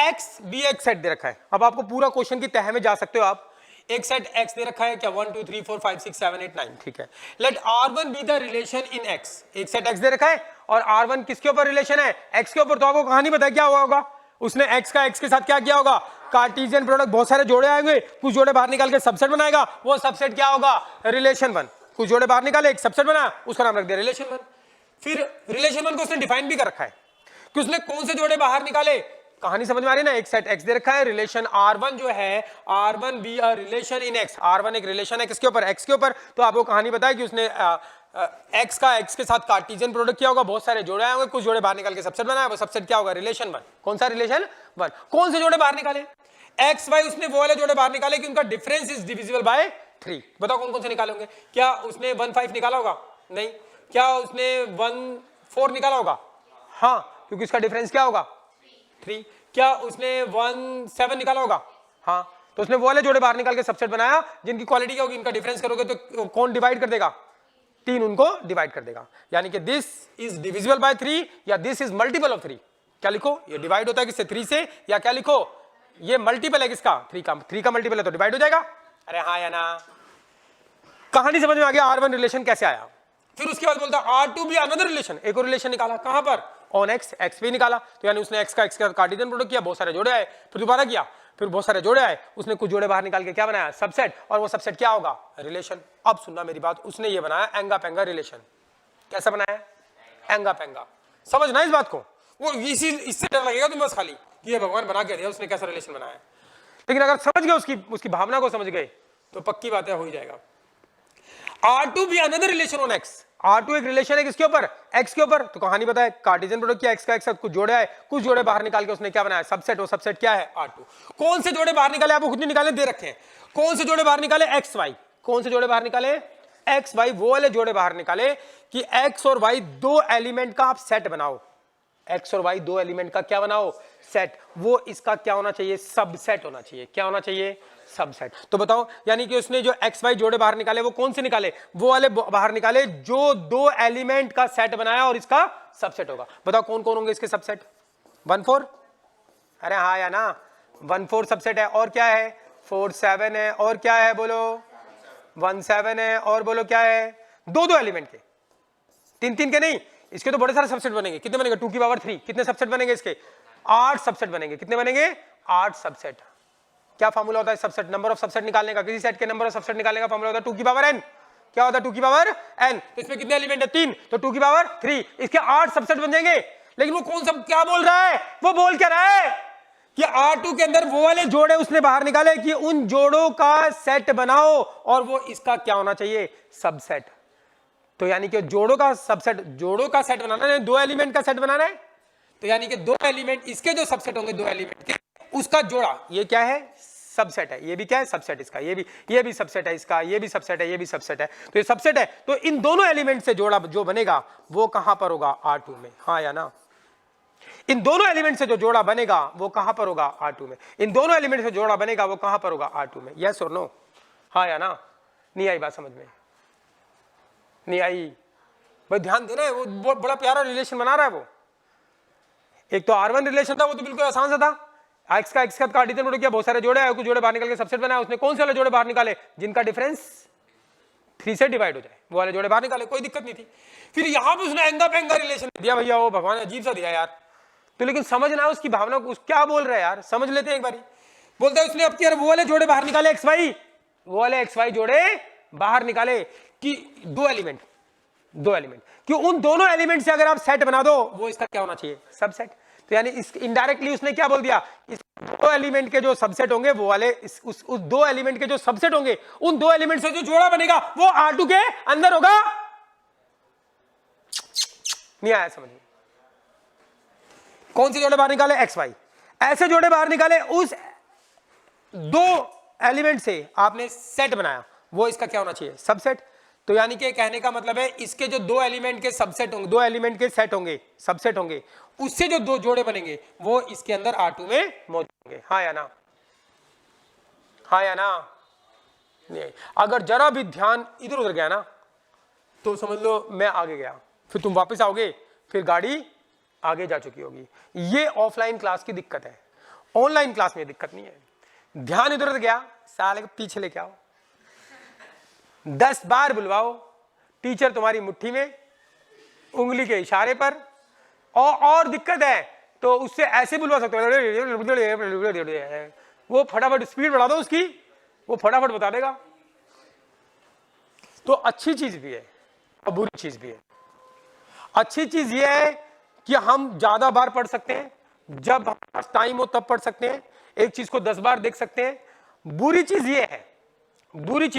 X B एक set दे रखा है। अब आपको पूरा क्वेश्चन की तह में जा सकते हो आप। एक सेट एक्स दे रखा है क्या, 1 2 3 4 5 6 7 8 9, ठीक है। Let R1 be the relation in X. एक सेट एक्स दे रखा है और R1 किसके ऊपर रिलेशन है, एक्स के ऊपर। तो आपको कहानी बताया क्या हुआ होगा, उसने एक्स का एक्स के साथ क्या किया होगा, कार्टेशियन प्रोडक्ट, बहुत सारे जोड़े आएंगे, कुछ जोड़े बाहर निकाल के सबसेट बनाएगा, वो सबसेट क्या होगा, रिलेशन वन। कुछ जोड़े बाहर निकाले, एक सबसेट बना, उसका नाम रख दिया रिलेशन वन। फिर रिलेशन वन को उसने डिफाइन भी कर रखा है कि उसने कौन से जोड़े बाहर निकाले। कहानी समझ में आ रही है ना, एक सेट एक्स दे रखा है, रिलेशन R1 जो है, R1 be a relation in x. R1 एक रिलेशन है किसके ऊपर, एक्स के ऊपर। तो आपको कहानी बताया कि उसने एक्स का एक्स के साथ कार्टेशियन प्रोडक्ट किया होगा, बहुत सारे जोड़े आएंगे, कुछ जोड़े बाहर निकाल के सबसेट बनाया, वो सबसेट क्या होगा, रिलेशन वन। कौन सा रिलेशन वन। कौन से जोड़े बाहर निकाले, एक्स वाई, उसने वो वाले जोड़े बाहर निकाले कि उनका डिफरेंस इज डिविजिबल बाय 3। बताओ कौन कौन से निकालेंगे। क्या उसने 1 5 निकाला होगा, नहीं। क्या उसने 1 4 निकाला होगा, हाँ, क्योंकि उसका डिफरेंस क्या होगा 3। क्या उसने 1 7 निकाला होगा, हाँ। तो उसने वो वाले जोड़े बाहर निकाल के सबसेट बनाया जिनकी क्वालिटी क्या होगी, इनका डिफरेंस करोगे तो कौन डिवाइड कर देगा, 3 उनको डिवाइड कर देगा। यानी कि दिस इज डिविजिबल बाय 3 या दिस इज मल्टीपल ऑफ 3। क्या लिखो, ये डिवाइड होता है किससे, 3 से, या क्या लिखो, ये मल्टीपल है किसका, 3 का मल्टीपल है तो डिवाइड हो जाएगा। अरे हाँ या ना, कहानी समझ में आ गया। R1 रिलेशन कैसे आया। फिर उसके बाद बोलता R2 भी अनदर रिलेशन, एक और रिलेशन निकाला, कहां पर, ऑन एक्स, एक्स भी निकाला। तो यानी उसने एक्स का एक्स का कार्टेशियन प्रोडक्ट किया, बहुत सारे जोड़े आए, फिर दोबारा किया, फिर बहुत सारे जोड़े आए, उसने कुछ जोड़े बाहर निकाल के क्या बनाया, सबसेट, और वो सबसेट क्या होगा, रिलेशन। अब सुनना मेरी बात, उसने ये बनाया एंगा पेंगा रिलेशन। कैसा बनाया, एंगा पेंगा। समझना इस बात को, वो इसी इससे डर लगेगा तुम्हें बस खाली कि ये भगवान बना के दिया, उसने कैसा रिलेशन बनाया। लेकिन अगर समझ गए उसकी भावना को समझ गए तो पक्की बात है, हो ही जाएगा। R2 भी another relation on x. R2 एक रिलेशन है किसके ऊपर, एक्स के ऊपर। तो कहानी बताए, कार्टेशियन प्रोडक्ट किया एक्स का एक्स, कुछ जोड़े आए, कुछ जोड़े बाहर निकाल के उसने क्या बनाया, सबसेट। वो सबसेट क्या है, R2। कौन से जोड़े बाहर निकाले, आपको खुद नहीं निकाले, दे रखे हैं। कौन से जोड़े बाहर निकाले, एक्स वाई। कौन से जोड़े बाहर निकाले, एक्स वाई। वो वाले जोड़े बाहर निकाले कि एक्स और वाई दो एलिमेंट का आप सेट बनाओ। एक्स और वाई दो एलिमेंट का क्या बनाओ, सेट। वो इसका क्या होना चाहिए, सबसेट होना चाहिए। क्या होना चाहिए, सबसेट। तो बताओ, यानी कि उसने जो एक्स वाई जोड़े बाहर निकाले वो कौन से निकाले, वो वाले बाहर निकाले जो दो एलिमेंट का सेट बनाया और इसका सबसेट होगा। बताओ कौन कौन होंगे इसके सबसेट, 1 4। अरे हाँ या ना, 1 4 सबसेट है, और क्या है, 4 7 है, और क्या है बोलो, 1 7 है, और बोलो क्या है, दो दो एलिमेंट के, 3 3 के नहीं। इसके तो बड़े सारे सबसेट बनेंगे। कितने बनेंगे, 2 की पावर 3। कितने सबसेट बनेंगे इसके, 8 सबसेट बनेंगे। कितने बनेंगे, 8 सबसेट। क्या फार्मूला होता है सबसेट, नंबर ऑफ सबसेट निकालने का, किसी सेट के नंबर ऑफ सबसेट निकालने का फार्मूला होता है 2 की पावर n। क्या होता है 2 की पावर n। तो इसमें कितने एलिमेंट है, 3, तो 2 की पावर 3, इसके 8 सबसेट बन जाएंगे। लेकिन वो कौन सा क्या बोल रहा है, वो बोल क्या रहा है कि R2 के अंदर वो वाले जोड़े उसने बाहर निकाले कि उन जोड़ों का सेट बनाओ और वो इसका क्या होना चाहिए, सबसेट। तो यानी कि जोड़ों का सबसेट, जोड़ों का सेट बनाना है, दो एलिमेंट का सेट बनाना है। तो यानी कि दो एलिमेंट, इसके जो सबसेट होंगे दो एलिमेंट के, उसका जोड़ा, ये क्या है, सबसेट है। ये भी क्या है, सबसेट इसका, ये भी सबसेट है इसका, ये भी सबसेट है, ये भी सबसेट है। तो ये सबसेट है, तो इन दोनों एलिमेंट से जोड़ा जो बनेगा वो कहां पर होगा, R2 में। हाँ या ना, इन दोनों एलिमेंट से जो जोड़ा बनेगा वो कहां पर होगा, R2 में। इन दोनों एलिमेंट से जोड़ा बनेगा वो कहां पर होगा, R2 में। यस और नो, हाँ या ना। नहीं आई बात समझ में, नहीं आई भाई, ध्यान देना है। वो बहुत बड़ा प्यारा रिलेशन बना रहा है वो। एक तो R1 रिलेशन था, वो तो बिल्कुल आसान सा था, एक्स का एक्स का कार्टेशियन प्रोडक्ट किया, बहुत सारे जोड़े आए, कुछ जोड़े बाहर निकाल के सबसेट बनाया। उसने कौन से वाले जोड़े बाहर निकाले, जिनका डिफरेंस 3 से डिवाइड हो जाए, वो वाले जोड़े बाहर निकाले, कोई दिक्कत नहीं थी। फिर यहां पे उसने एंगा पेंगा रिलेशन दिया भैया, वो भगवान अजीब सा दिया यार। तो लेकिन समझना उसकी भावना को, क्या बोल रहा है यार, समझ लेते हैं एक बारी। बोलता है उसने अब क्या, वो वाले जोड़े बाहर निकाले एक्स वाई, वो वाले एक्स वाई जोड़े बाहर निकाले कि दो एलिमेंट कि उन दोनों एलिमेंट से अगर आप सेट बना दो वो इसका क्या होना चाहिए, सबसेट। तो यानी इस इनडायरेक्टली उसने क्या बोल दिया, इस दो एलिमेंट के जो सबसेट होंगे वो वाले उस दो एलिमेंट के जो सबसेट होंगे, उन दो एलिमेंट से जो जोड़ा बनेगा वो R2 के अंदर होगा। नहीं आया समझ में, कौन से जोड़े बाहर निकाले, एक्स वाई। ऐसे जोड़े बाहर निकाले, उस दो एलिमेंट से आपने सेट बनाया, वो इसका क्या होना चाहिए, सबसेट। तो यानी कि कहने का मतलब है, इसके जो दो एलिमेंट के सबसेट होंगे, दो एलिमेंट के सेट होंगे, सबसेट होंगे, उससे जो दो जोड़े बनेंगे वो इसके अंदर R2 में मौजूद होंगे। हाँ या ना, हाँ या ना। नहीं, अगर जरा भी ध्यान इधर उधर गया ना तो समझ लो मैं आगे गया, फिर तुम वापस आओगे, फिर गाड़ी आगे जा चुकी होगी। ये ऑफलाइन क्लास की दिक्कत है। ऑनलाइन क्लास में दिक्कत नहीं है, ध्यान इधर उधर गया साले को पीछे लेके आओ, 10 बार बुलवाओ, टीचर तुम्हारी मुट्ठी में, उंगली के इशारे पर, और दिक्कत है तो उससे ऐसे बुलवा सकते हो, वो फटाफट स्पीड बढ़ा दो उसकी, वो फटाफट बता देगा। तो अच्छी चीज भी है और बुरी चीज भी है। अच्छी चीज ये है कि हम ज्यादा बार पढ़ सकते हैं, जब हमारे पास टाइम हो तब पढ़ सकते हैं, एक चीज को 10 बार देख सकते हैं। बुरी चीज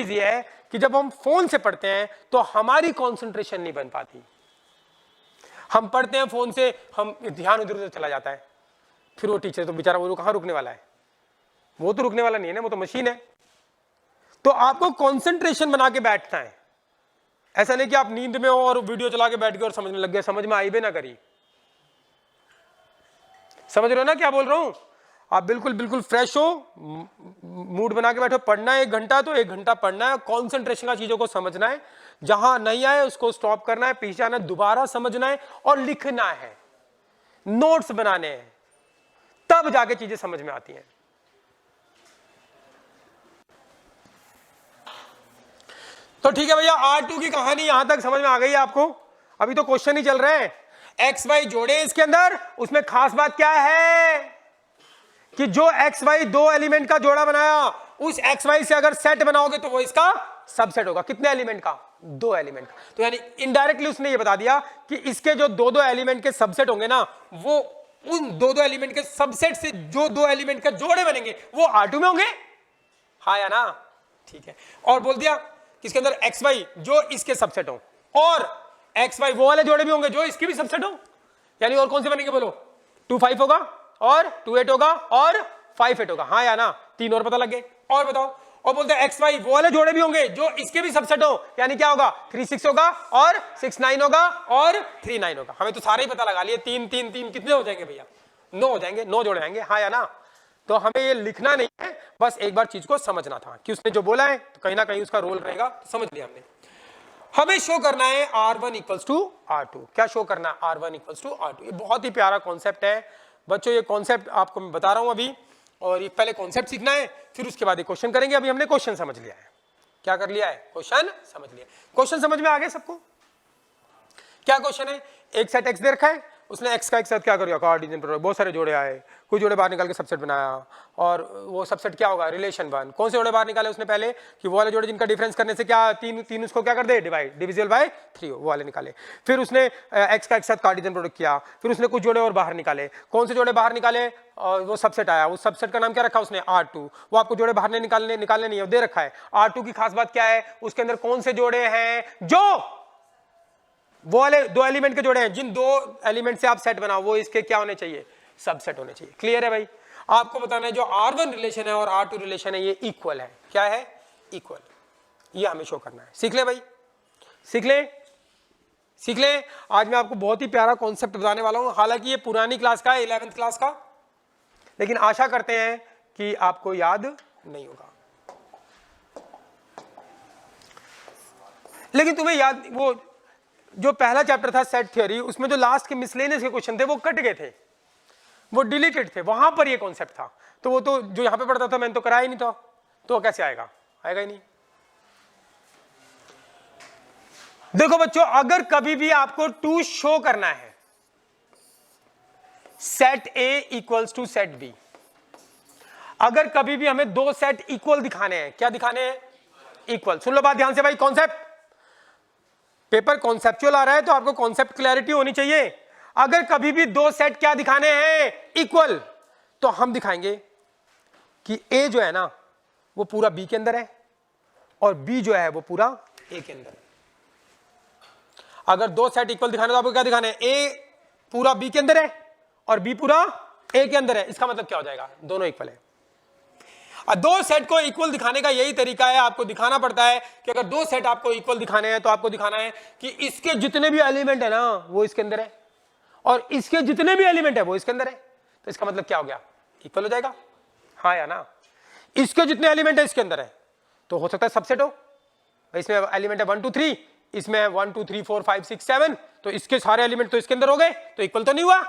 ये है कि जब हम फोन से पढ़ते हैं तो हमारी कंसंट्रेशन नहीं बन पाती। हम पढ़ते हैं फोन से, हम ध्यान उधर उधर चला जाता है, फिर वो टीचर तो बेचारा वो कहाँ रुकने वाला है, वो तो रुकने वाला नहीं है ना, वो तो मशीन है। तो आपको कंसंट्रेशन बना के बैठना है, ऐसा नहीं कि आप नींद में हो और वीडियो चला के बैठ गए और समझने लग गए, समझ में आई भी ना करी। समझ रहे हो ना क्या बोल रहा हूं? आप बिल्कुल फ्रेश हो, मूड बना के बैठो, पढ़ना है 1 घंटा तो 1 घंटा पढ़ना है, कॉन्सेंट्रेशन का चीजों को समझना है, जहां नहीं आए उसको स्टॉप करना है, पीछे आना, दोबारा समझना है और लिखना है, नोट्स बनाने हैं, तब जाके चीजें समझ में आती हैं। तो ठीक है भैया, R2 की कहानी यहां तक समझ में आ गई है आपको? अभी तो क्वेश्चन ही चल रहे हैं, एक्स वाई जोड़े इसके अंदर, उसमें खास बात क्या है कि जो एक्स वाई 2 एलिमेंट का जोड़ा बनाया, उस एक्स वाई से अगर सेट बनाओगे तो वो इसका सबसेट होगा। कितने एलिमेंट का? 2 एलिमेंट का। तो यानी इनडायरेक्टली उसने ये बता दिया कि इसके जो 2 एलिमेंट के सबसेट होंगे ना, वो उन 2 एलिमेंट के सबसेट से जो 2 एलिमेंट के जोड़े बनेंगे वो R2 में होंगे। हाँ या ना? ठीक है। और बोल दिया इसके अंदर एक्स वाई जो इसके सबसेट हो, और एक्स वाई वो वाले जोड़े भी होंगे जो इसके भी सबसेट हो। यानी और कौन से बनेंगे बोलो? 2 5 होगा, और 2 8 होगा, और 5 8 होगा। हाँ या ना? 3 और पता लग गए। और बताओ, और बोलते हैं एक्स वाई वो वाले जोड़े भी होंगे जो इसके भी सबसेट हो। यानी क्या होगा? 3 6 होगा, और 6 9 होगा, और 3 9 होगा। हमें तो सारे ही पता लगा लिए। 3 3 3 कितने हो जाएंगे भैया? 9 हो जाएंगे, 9 जोड़े आएंगे। हाँ या ना? तो हमें ये लिखना नहीं है, बस एक बार चीज को समझना था कि उसने जो बोला है तो कहीं ना कहीं उसका रोल रहेगा, तो समझ लिया हमने। हमें शो करना है R1 इक्वल्स टू R2। क्या शो करना है? R1 equals to R2। ये बहुत ही प्यारा कॉन्सेप्ट है बच्चों, ये कॉन्सेप्ट आपको मैं बता रहा हूं अभी, और ये पहले कॉन्सेप्ट सीखना है, फिर उसके बाद ये क्वेश्चन करेंगे। अभी हमने क्वेश्चन समझ लिया है। क्या कर लिया है? क्वेश्चन समझ लिया। क्वेश्चन समझ में आ गया सबको? क्या क्वेश्चन है? एक सेट एक्स दे रखा है, उसने एक्स का एक साथ क्या कर दिया? कार्टेशियन प्रोडक्ट, बहुत सारे जोड़े आए, कुछ जोड़े बाहर निकाल के सबसेट बनाया, और वो सबसेट क्या होगा? रिलेशन 1। कौन से जोड़े बाहर निकाले उसने? पहले कि वो वाले जोड़े जिनका डिफरेंस करने से क्या तीन उसको क्या कर दे? डिवाइड, डिविजिबल बाय 3 वो वाले निकाले। फिर उसने एक्स का एक साथ कार्टेशियन प्रोडक्ट किया, फिर उसने कुछ जोड़े और बाहर निकाले। कौन से जोड़े बाहर निकाले? और वो सबसेट आया, उस सबसेट का नाम क्या रखा उसने? R2। वो आपको जोड़े बाहर निकालने नहीं है, दे रखा है। R2 की खास बात क्या है? उसके अंदर कौन से जोड़े हैं जो वो वाले 2 एलिमेंट के जोड़े हैं, जिन 2 एलिमेंट से आप सेट बनाओ वो इसके क्या होने चाहिए? सबसेट होने चाहिए। क्लियर है भाई? आपको बताना है जो R1 रिलेशन है और R2 रिलेशन है ये इक्वल है। क्या है? इक्वल। ये हमें शो करना है। सीख ले भाई, सीख ले, सीख ले। आज मैं आपको बहुत ही प्यारा कॉन्सेप्ट बताने वाला हूं, हालांकि ये पुरानी क्लास का है, 11th क्लास का, लेकिन आशा करते हैं कि आपको याद नहीं होगा। लेकिन तुम्हें याद, वो जो पहला चैप्टर था सेट थ्योरी, उसमें जो लास्ट के मिसलेनियस के क्वेश्चन थे वो कट गए थे, वो डिलीटेड थे, वहां पर ये कॉन्सेप्ट था। तो वो तो जो यहां पे पढ़ता था मैंने तो कराया ही नहीं था, तो कैसे आएगा? आएगा ही नहीं। देखो बच्चों, अगर कभी भी आपको 2 शो करना है, set A equals to set B, अगर कभी भी हमें 2 सेट इक्वल दिखाने हैं, क्या दिखाने हैं? इक्वल। सुन लो बात ध्यान से भाई, कॉन्सेप्ट, पेपर कॉन्सेप्चुअल आ रहा है तो आपको कॉन्सेप्ट क्लैरिटी होनी चाहिए। अगर कभी भी 2 सेट क्या दिखाने हैं? इक्वल, तो हम दिखाएंगे कि ए जो है ना वो पूरा बी के अंदर है, और बी जो है वो पूरा ए के अंदर है। अगर 2 सेट इक्वल दिखाने तो आपको क्या दिखाना है? ए पूरा बी के अंदर है और बी पूरा ए के अंदर है। इसका मतलब क्या हो जाएगा? दोनों इक्वल है। 2 सेट को इक्वल दिखाने का यही तरीका है, आपको दिखाना पड़ता है कि अगर 2 सेट आपको इक्वल दिखाने हैं तो आपको दिखाना है कि इसके जितने भी एलिमेंट है ना वो इसके अंदर है, और इसके जितने भी एलिमेंट है वो इसके अंदर है। तो इसका मतलब क्या हो गया? इक्वल हो जाएगा। हाँ या ना? इसके जितने एलिमेंट है इसके अंदर है तो हो सकता है सबसेट हो। इसमें एलिमेंट है 1 2 3, इसमें 1 2 3 4 5 6 7, तो इसके सारे एलिमेंट तो इसके अंदर हो गए, तो इक्वल तो नहीं हुआ।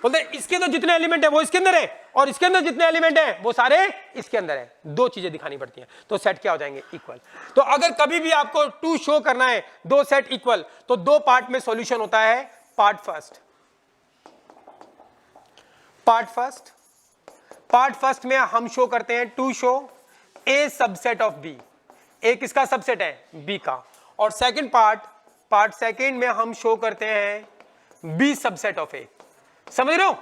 बोलते हैं इसके अंदर जितने एलिमेंट है वो इसके अंदर है, और इसके अंदर जितने एलिमेंट है वो सारे इसके अंदर है। दो चीजें दिखानी पड़ती हैं, तो सेट क्या हो जाएंगे? इक्वल। तो अगर कभी भी आपको टू शो करना है दो सेट इक्वल, तो दो पार्ट में सॉल्यूशन होता है। पार्ट फर्स्ट में हम शो करते हैं to show A subset of B, A किसका सबसेट है? बी का। और सेकंड पार्ट सेकंड में हम शो करते हैं बी सबसेट ऑफ ए। समझ रहे हो?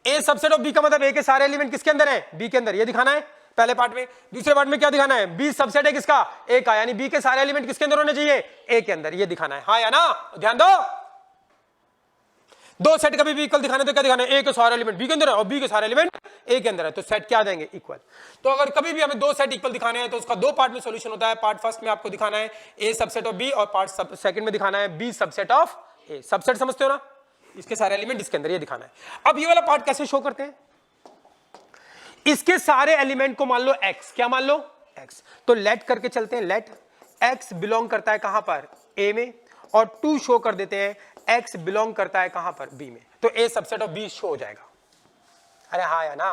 ए सबसेट ऑफ बी का मतलब ए के सारे एलिमेंट किसके अंदर है? बी के अंदर। ये दिखाना है पहले पार्ट में। दूसरे पार्ट में क्या दिखाना है? बी सबसेट है किसका? ए का, यानी बी के सारे एलिमेंट किसके अंदर होने चाहिए? ए के अंदर। ये दिखाना है, हाँ या ना? ध्यान दो, दो सेट कभी भी इक्वल दिखाने तो क्या दिखाना है? ए के सारे एलिमेंट बी के अंदर है और बी के सारे एलिमेंट ए के अंदर है, तो सेट क्या आ जाएंगे? इक्वल। तो अगर कभी भी हमें दो सेट इक्वल दिखाने हैं तो उसका दो पार्ट में सॉल्यूशन होता है। पार्ट फर्स्ट में आपको दिखाना है ए सबसेट ऑफ बी, और पार्ट सेकंड में दिखाना है B subset of A. Subset समझते हो ना? इसके सारे एलिमेंट इसके अंदर, ये दिखाना है। अब ये वाला पार्ट कैसे शो करते हैं? इसके सारे एलिमेंट को मान लो x, क्या मान लो? x। तो लेट करके चलते हैं, लेट x बिलोंग करता है कहां पर? a में, और टू शो कर देते हैं x बिलोंग करता है कहां पर? b में। तो a subset of b show हो जाएगा। अरे हाँ या ना?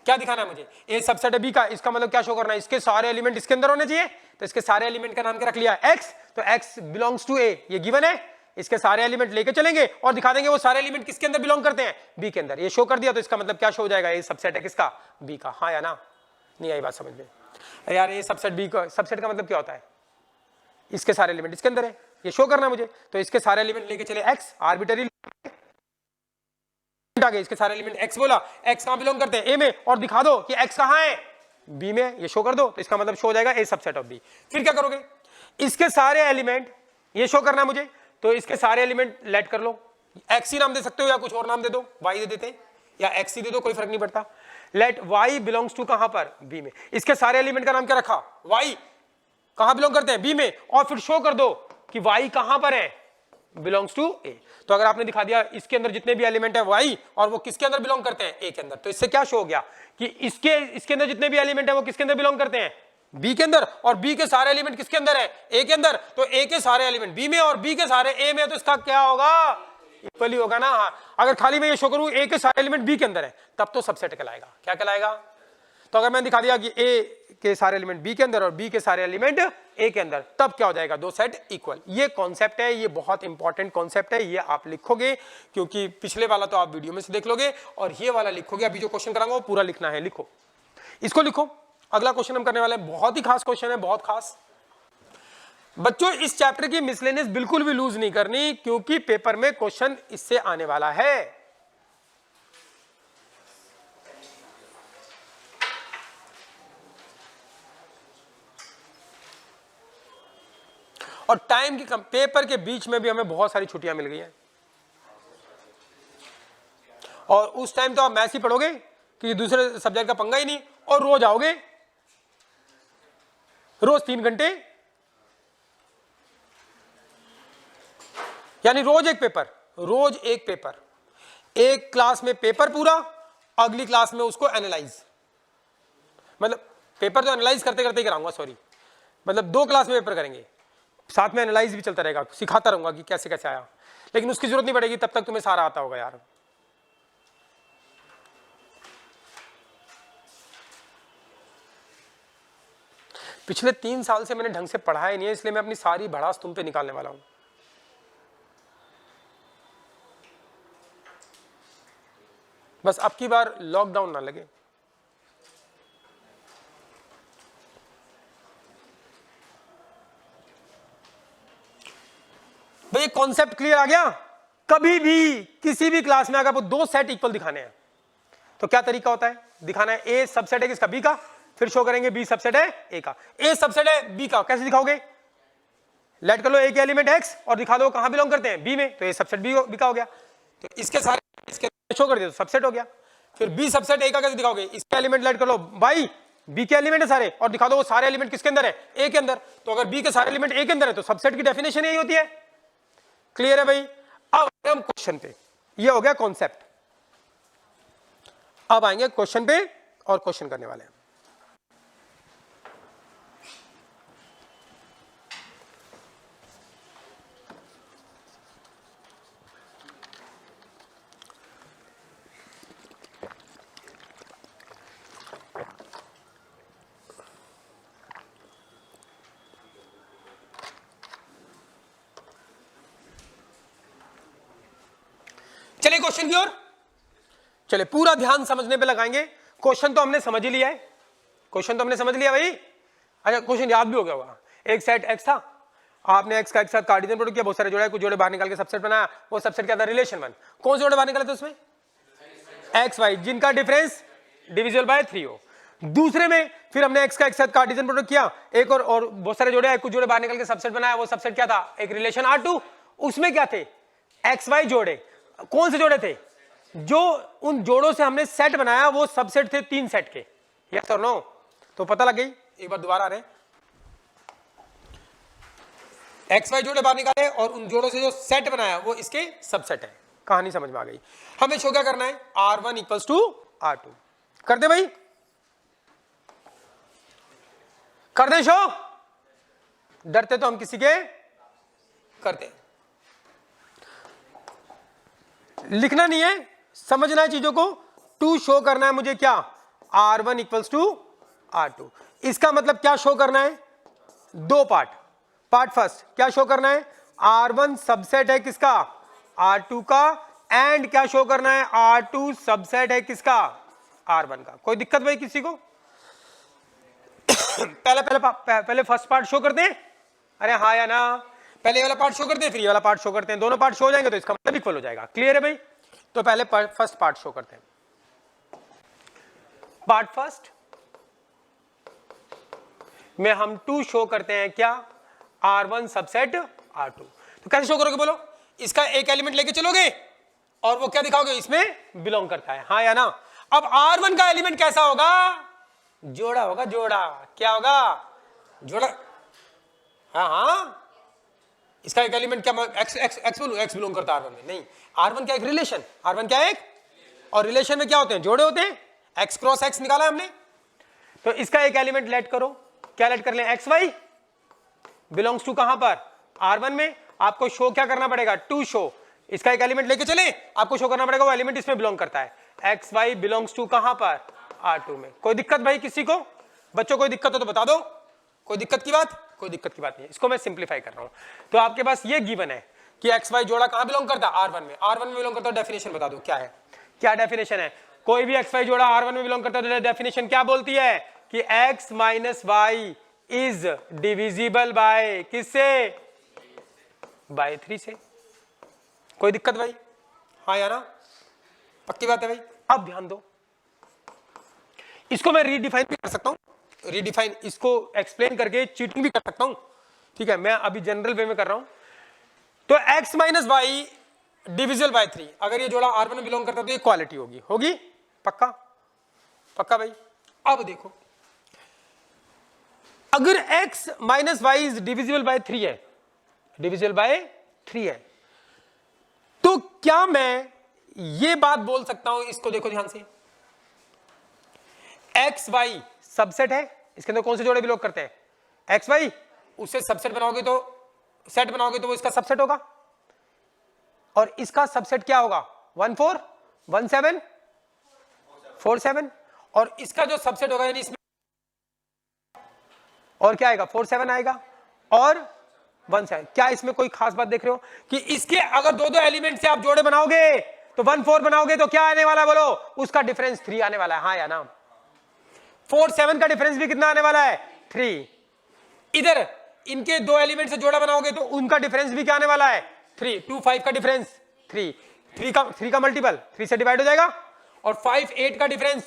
क्या दिखाना है मुझे? a सबसेट है b का, इसका मतलब क्या शो करना है? इसके सारे एलिमेंट इसके अंदर होने चाहिए। तो इसके सारे एलिमेंट का नाम क्या रख लिया? x। तो x बिलोंग्स टू a, ये गिवन है। इसके सारे एलिमेंट लेके चलेंगे और दिखा देंगे वो सारे एलिमेंट किसके अंदर बिलोंग करते हैं? बी के अंदर। ये शो कर दिया तो इसका मतलब क्या शो हो जाएगा? ये सबसेट है किसका? बी का। हाँ या ना? नहीं आई बात समझ में? अरे यार, ये सबसेट बी का, सबसेट का मतलब क्या होता है? इसके सारे एलिमेंट इसके अंदर है, ये शो करना है मुझे। तो इसके सारे एलिमेंट लेके चले एक्स, आर्बिटरी आ गए, इसके सारे एलिमेंट एक्स बोला, एक्स कहां बिलोंग करते हैं? ए में, और दिखा दो कि एक्स कहां है? बी में। ये शो कर दो तो इसका मतलब शो हो जाएगा ए सबसेट ऑफ बी। फिर क्या करोगे? इसके सारे एलिमेंट ये शो करना है मुझे, तो इसके सारे एलिमेंट लेट कर लो। एक्स ही नाम दे सकते हो या कुछ और नाम दे दो, वाई दे देते या एक्स ही दे दो, कोई फर्क नहीं पड़ता। लेट वाई बिलोंग्स टू कहां पर? बी में। इसके सारे एलिमेंट का नाम क्या रखा? वाई। कहां बिलोंग करते हैं? बी में। और फिर शो कर दो कि वाई कहां पर है? बिलोंग्स टू ए। तो अगर आपने दिखा दिया इसके अंदर जितने भी एलिमेंट है वाई, और वो किसके अंदर बिलोंग करते हैं? ए के अंदर, तो इससे क्या शो हो गया कि इसके अंदर जितने भी एलिमेंट है वो किसके अंदर बिलोंग करते हैं? बी के अंदर। और बी के सारे एलिमेंट किसके अंदर है? ए के अंदर। तो ए के सारे एलिमेंट बी में और बी के सारे ए में, तो इसका क्या होगा? इक्वली होगा ना? अगर खाली मैं ये शो करूं ए के सारे एलिमेंट बी के अंदर है, तब तो सबसेट कहलाएगा। क्या कहलाएगा? तो अगर मैंने दिखा दिया कि ए के सारे एलिमेंट बी के अंदर और बी के सारे एलिमेंट ए के अंदर, तब क्या हो जाएगा? दो सेट इक्वल। ये कॉन्सेप्ट है, ये बहुत इंपॉर्टेंट कॉन्सेप्ट है, ये आप लिखोगे, क्योंकि पिछले वाला तो आप वीडियो में से देख लोगे, और ये वाला लिखोगे। अभी जो क्वेश्चन कराऊंगा वो पूरा लिखना है, लिखो, इसको लिखो। अगला क्वेश्चन हम करने वाले हैं, बहुत ही खास क्वेश्चन है, बहुत खास। बच्चों, इस चैप्टर की मिसलेनियस बिल्कुल भी लूज नहीं करनी, क्योंकि पेपर में क्वेश्चन इससे आने वाला है। और टाइम की पेपर के बीच में भी हमें बहुत सारी छुट्टियां मिल गई हैं, और उस टाइम तो आप मैथ्स ही पढ़ोगे कि दूसरे सब्जेक्ट का पंगा ही नहीं, और रोज आओगे, रोज 3 घंटे, यानी रोज एक पेपर, एक क्लास में पेपर पूरा, अगली क्लास में उसको एनालाइज, मतलब पेपर तो एनालाइज करते करते ही कराऊंगा, सॉरी, मतलब 2 क्लास में पेपर करेंगे, साथ में एनालाइज भी चलता रहेगा, सिखाता रहूंगा कि कैसे कैसे आया, लेकिन उसकी जरूरत नहीं पड़ेगी, तब तक तुम्हें सारा आता होगा यार। पिछले 3 साल से मैंने ढंग से पढ़ा ही नहीं है, इसलिए मैं अपनी सारी भड़ास तुम पे निकालने वाला हूं। बस अब की बार लॉकडाउन ना लगे। भाई कॉन्सेप्ट क्लियर आ गया? कभी भी किसी भी क्लास में अगर वो 2 सेट इक्वल दिखाने हैं तो क्या तरीका होता है? दिखाना है ए सबसेट है किसका? बी का, फिर शो करेंगे बी सबसेट है ए का। ए सबसेट है बी का, कैसे दिखाओगे? लेट कर लो ए के एलिमेंट एक्स और दिखा दो कहां बिलोंग करते हैं? बी में, तो ए सबसेट बी का हो गया। तो इसके सारे इसके शो कर दिया तो सबसेट हो गया। फिर बी सबसेट ए का कैसे दिखाओगे? इसके एलिमेंट लेट कर लो भाई, बी के एलिमेंट है सारे, और दिखा दो वो सारे एलिमेंट किसके अंदर है? ए के अंदर। तो अगर बी के सारे एलिमेंट ए के अंदर है तो सबसेट की डेफिनेशन यही होती है। क्लियर है भाई? अब हम क्वेश्चन पे, ये हो गया कॉन्सेप्ट। अब आएंगे क्वेश्चन पे और क्वेश्चन करने वाले हैं। बढ़े क्वेश्चन की ओर? चले पूरा ध्यान समझने पे लगाएंगे। क्वेश्चन तो हमने समझ ही लिया है, क्वेश्चन तो हमने समझ लिया भाई। अच्छा क्वेश्चन याद भी हो गया होगा। एक सेट एक्स था, आपने एक्स का एक साथ कार्टेशियन प्रोडक्ट किया, बहुत सारे जोड़े, कुछ जोड़े बाहर निकाल के सबसेट बनाया। वो सबसेट क्या था? Relation one. कौन से जोड़े बाहर निकाले थे उसमें? एक्स वाई, जिनका डिफरेंस डिविजिबल बाय 3 हो। दूसरे में फिर हमने एक्स का एक साथ कार्टेशियन प्रोडक्ट किया, एक और बहुत सारे जोड़े, कुछ जोड़े बाहर निकाल के सबसेट बनाया। वो सबसेट क्या था? एक रिलेशन R2। उसमें क्या थे? एक्स वाई जोड़े। कौन से जोड़े थे? जो उन जोड़ों से हमने सेट बनाया वो सबसेट थे 3 सेट के। यस और नो? तो पता लग गई। एक बार दोबारा आ रहे हैं, एक्स वाई जोड़े बाहर निकाले और उन जोड़ों से जो सेट बनाया वो इसके सबसेट है। कहानी समझ में आ गई। हमें शो क्या करना है? R1 equals to R2। कर दे भाई, कर दे शो। डरते तो हम किसी के करते, लिखना नहीं है, समझना है चीजों को। टू शो करना है मुझे क्या? R1 equals to R2। इसका मतलब क्या शो करना है? दो पार्ट। पार्ट फर्स्ट क्या शो करना है? R1 सबसेट है किसका? R2 का। एंड क्या शो करना है? R2 सबसेट है किसका? R1 का। कोई दिक्कत भाई किसी को? पहले फर्स्ट पार्ट शो करते हैं। अरे हाँ या ना? पहले वाला पार्ट शो करते हैं, फिर ये वाला पार्ट शो करते हैं। दोनों पार्ट शो हो जाएंगे तो इसका मतलब इक्वल हो जाएगा। क्लियर है भाई? तो पहले फर्स्ट पार्ट शो करते हैं। पार्ट फर्स्ट में हम 2 शो करते हैं क्या? R1 subset R2। तो कैसे शो करोगे बोलो? इसका एक एलिमेंट लेके चलोगे और वो क्या दिखाओगे? इसमें बिलोंग करता है। हाँ या ना? अब R1 का एलिमेंट कैसा होगा? जोड़ा होगा। जोड़ा क्या होगा? जोड़ा। हाँ हाँ, इसका एक एलिमेंट क्या? एक्स बिलोंग करता है R1 में? नहीं, R1 क्या? एक रिलेशन। R1 क्या है? एक। और रिलेशन में क्या होते हैं? जोड़े होते हैं। एक्स क्रॉस एक्स निकाला हमने, तो इसका एक एलिमेंट लेट करो। क्या लेट कर लें? एक्स वाई बिलोंग्स टू कहां पर? R1 में। आपको शो क्या करना पड़ेगा? To show. इसका एक एलिमेंट लेके चले, आपको शो करना पड़ेगा वो एलिमेंट इसमें बिलोंग करता है। एक्स वाई बिलोंग्स टू कहां पर? R2 में। कोई दिक्कत भाई किसी को? बच्चों कोई दिक्कत हो तो बता दो। कोई दिक्कत की बात? कोई दिक्कत की बात नहीं। इसको मैं सिंप्लीफाई कर रहा हूं। तो आपके पास ये गिवन है कि एक्स वाई जोड़ा कहां बिलोंग करता है? R1 में। R1 में बिलोंग करता है, डेफिनेशन बता दो क्या है? क्या डेफिनेशन है? कोई भी एक्स वाई जोड़ा R1 में बिलोंग करता है तो डेफिनेशन क्या बोलती है? कि x minus Y is divisible by किससे? बाय 3 से। कोई दिक्कत भाई? हाँ या ना? पक्की बात है भाई? अब ध्यान दो, इसको मैं रीडिफाइन भी कर सकता हूं। रीडिफाइन इसको एक्सप्लेन करके चीटिंग भी कर सकता हूं। ठीक है, मैं अभी जनरल वे में कर रहा हूं। तो x minus Y divisible by 3, अगर ये जोड़ा R1 में बिलोंग करता है तो ये इक्वालिटी होगी। होगी? पक्का? पक्का भाई? अब देखो, अगर x minus Y is divisible by 3 है, डिविजिबल बाय 3 है, तो क्या मैं ये बात बोल सकता हूं? इसको देखो ध्यान से, एक्स वाई सबसेट है। इसके अंदर कौन से जोड़े बिलोंग करते हैं? X Y. उससे सबसेट बनाओगे तो, सेट बनाओगे तो वो इसका सबसेट होगा। और इसका सबसेट क्या होगा? 1 4 1 7 4 7। और इसका जो सबसेट होगा यानी इसमें और क्या आएगा? 4 7 आएगा और 1 7। क्या इसमें कोई खास बात देख रहे हो? कि इसके अगर दो दो एलिमेंट से आप जोड़े बनाओगे तो 1 4 बनाओगे तो क्या आने वाला है बोलो? उसका डिफरेंस 3 आने वाला है। हाँ या ना? 4 7 का डिफरेंस भी कितना आने वाला है? 3। इधर इनके दो एलिमेंट से जोड़ा बनाओगे तो उनका डिफरेंस भी क्या आने वाला है? 3। 2 5 का डिफरेंस 3। 3 का मल्टीपल 3 से डिवाइड हो जाएगा। और 5 8 का डिफरेंस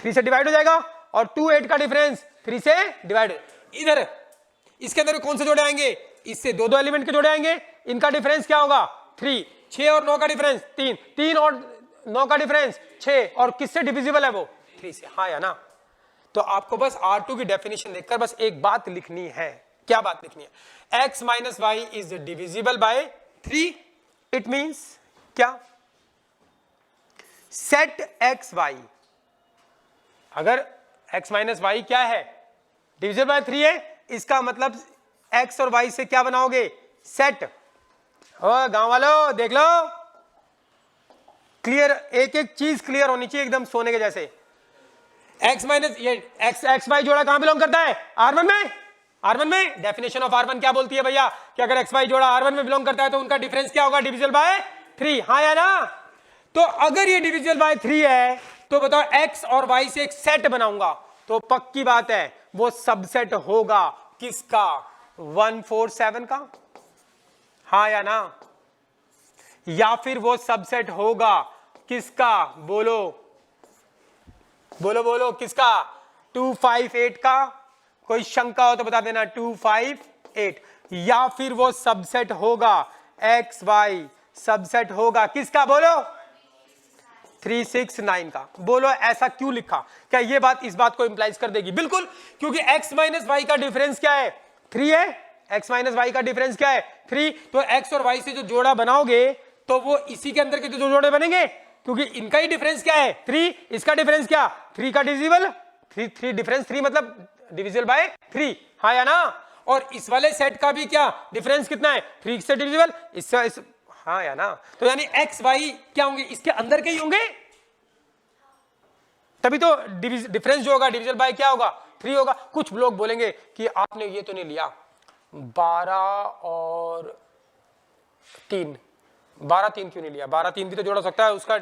3 से डिवाइड हो जाएगा। और 2 8 का डिफरेंस 3 से डिवाइड। इधर इसके अंदर कौन से जोड़े आएंगे? इससे दो दो एलिमेंट के जोड़े आएंगे। इनका डिफरेंस क्या होगा? 3। 6 और 9 का डिफरेंस 3। 3 और 9 का डिफरेंस 6। और किससे डिविजिबल है वो? 3 से। हाँ या ना? तो आपको बस R2 की डेफिनेशन देखकर बस एक बात लिखनी है। क्या बात लिखनी है? x minus Y is divisible by 3। It means क्या? सेट एक्स वाई, अगर x माइनस वाई क्या है? डिविजिबल बाय 3 है, इसका मतलब x और y से क्या बनाओगे? सेट। ओ गांव वालों देख लो, क्लियर, एक एक चीज क्लियर होनी चाहिए एकदम सोने के जैसे। x माइनस ये एक्स वाई जोड़ा कहां बिलोंग करता है? R1 में। R1 में डेफिनेशन ऑफ R1 क्या बोलती है भैया? कि अगर x वाई जोड़ा R1 में बिलोंग करता है तो उनका डिफरेंस क्या होगा? Divisible by 3। हाँ या ना? तो अगर ये डिविजिबल बाय 3 है तो बताओ x और y से एक सेट बनाऊंगा, तो पक्की बात है वो सबसेट होगा किसका? 147 का, हाँ या ना? या फिर वो सबसेट होगा किसका? बोलो बोलो बोलो, किसका? 258 का। कोई शंका हो तो बता देना, 258। या फिर वो सबसेट होगा एक्स वाई, सबसेट होगा किसका? बोलो 369 का। बोलो ऐसा क्यों लिखा? क्या ये बात इस बात को इंप्लाइज कर देगी? बिल्कुल, क्योंकि x माइनस वाई का डिफरेंस क्या है? 3 है। x माइनस वाई का डिफरेंस क्या है? 3। तो x और y से जो जोड़ा बनाओगे तो वो इसी के अंदर के जो जोड़े बनेंगे, क्योंकि इनका ही डिफरेंस क्या है? 3। इसका डिफरेंस क्या? 3 का डिविजिबल 3 डिफरेंस 3 मतलब डिविजिबल बाय 3, हाँ या ना? और इस वाले सेट का भी क्या डिफरेंस कितना है? 3 से डिविजिबल इससे, हाँ या ना? तो यानी एक्स वाई क्या होंगे? इसके अंदर के ही होंगे, तभी तो डिफरेंस जो होगा डिविजिबल बाय क्या होगा? 3 होगा। कुछ लोग बोलेंगे कि आपने ये तो नहीं लिया 12 और 3, 12 3 क्यों नहीं लिया? 12 3 भी तो जोड़ा हो सकता है उसका,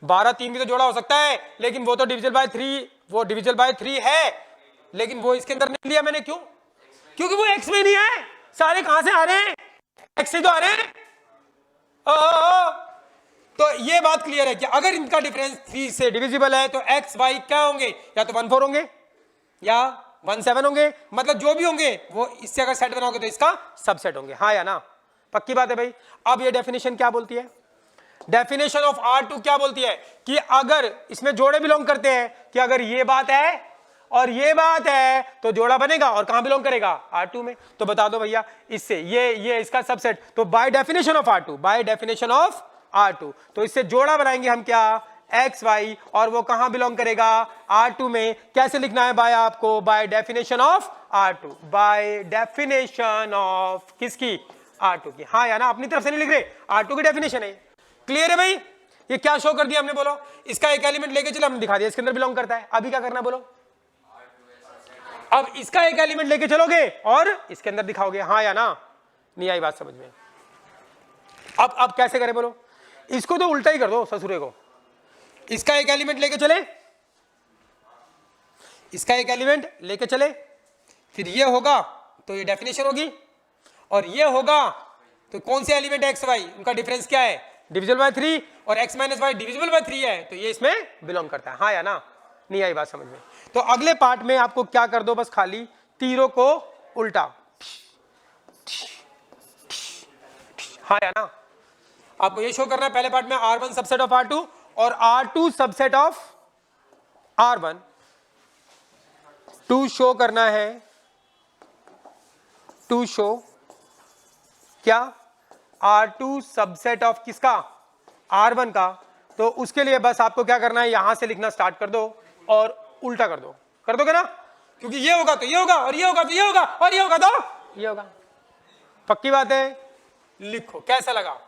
12 3 भी तो जोड़ा हो सकता है, लेकिन वो तो डिविजिबल बाय 3, वो डिविजिबल बाय 3 है, लेकिन वो इसके अंदर नहीं लिया मैंने। क्यों? क्योंकि वो एक्स में नहीं है। सारे कहां से आ रहे हैं? एक्स से तो आ रहे हैं। तो ये बात क्लियर है कि अगर इनका डिफरेंस 3 से डिविजिबल है तो एक्स वाई क्या होंगे? या तो 14 होंगे या 17 होंगे, मतलब जो भी होंगे वो इससे अगर सेट बनाओगे तो इसका सबसेट होंगे, हाँ या ना? पक्की बात है भाई। अब ये डेफिनेशन क्या बोलती है? डेफिनेशन ऑफ R2 क्या बोलती है? कि अगर इसमें जोड़े बिलोंग करते हैं, कि अगर ये बात है और ये बात है तो जोड़ा बनेगा, और कहां बिलोंग करेगा? R2 में। तो बता दो भैया इससे ये इसका सबसेट, तो by definition of R2, by definition of R2, तो इससे जोड़ा बनाएंगे हम क्या? एक्स वाई, और वो कहां बिलोंग करेगा? R2 में। कैसे लिखना है भाई आपको? By definition of R2, by definition of किसकी? R2 की, हाँ या ना? अपनी तरफ से नहीं लिख रहे, R2 की डेफिनेशन है। क्लियर है भाई? ये क्या शो कर दिया हमने? बोलो। इसका एक एलिमेंट लेके चलो, हमने दिखा दिया इसके अंदर बिलोंग करता है। अभी क्या करना? बोलो। अब इसका एक एलिमेंट लेके चलोगे और इसके अंदर दिखाओगे, हाँ या ना? नहीं आई बात समझ में? अब कैसे करें? बोलो। इसको तो उल्टा ही कर दो ससुरे को। इसका एक एलिमेंट लेके चले, इसका एक एलिमेंट लेके चले, फिर ये होगा तो ये डेफिनेशन होगी, और ये होगा तो कौन से एलिमेंट एक्स वाई, उनका डिफरेंस क्या है? डिविजिबल बाय 3, और x minus Y divisible by 3 है, तो ये इसमें बिलोंग करता है, हाँ या ना? नहीं आई बात समझ में? तो अगले पार्ट में आपको क्या कर दो? बस खाली तीरों को उल्टा, हाँ या ना? आपको ये शो करना है पहले पार्ट में R1 सबसेट ऑफ R2 और R2 subset of R1, to show करना है, टू शो क्या? R2 सबसेट ऑफ किसका? R1 का। तो उसके लिए बस आपको क्या करना है? यहां से लिखना स्टार्ट कर दो और उल्टा कर दो। कर दोगे ना? क्योंकि ये होगा तो ये होगा, और ये होगा तो ये होगा, और ये होगा तो ये होगा। पक्की बात है? लिखो। कैसा लगा?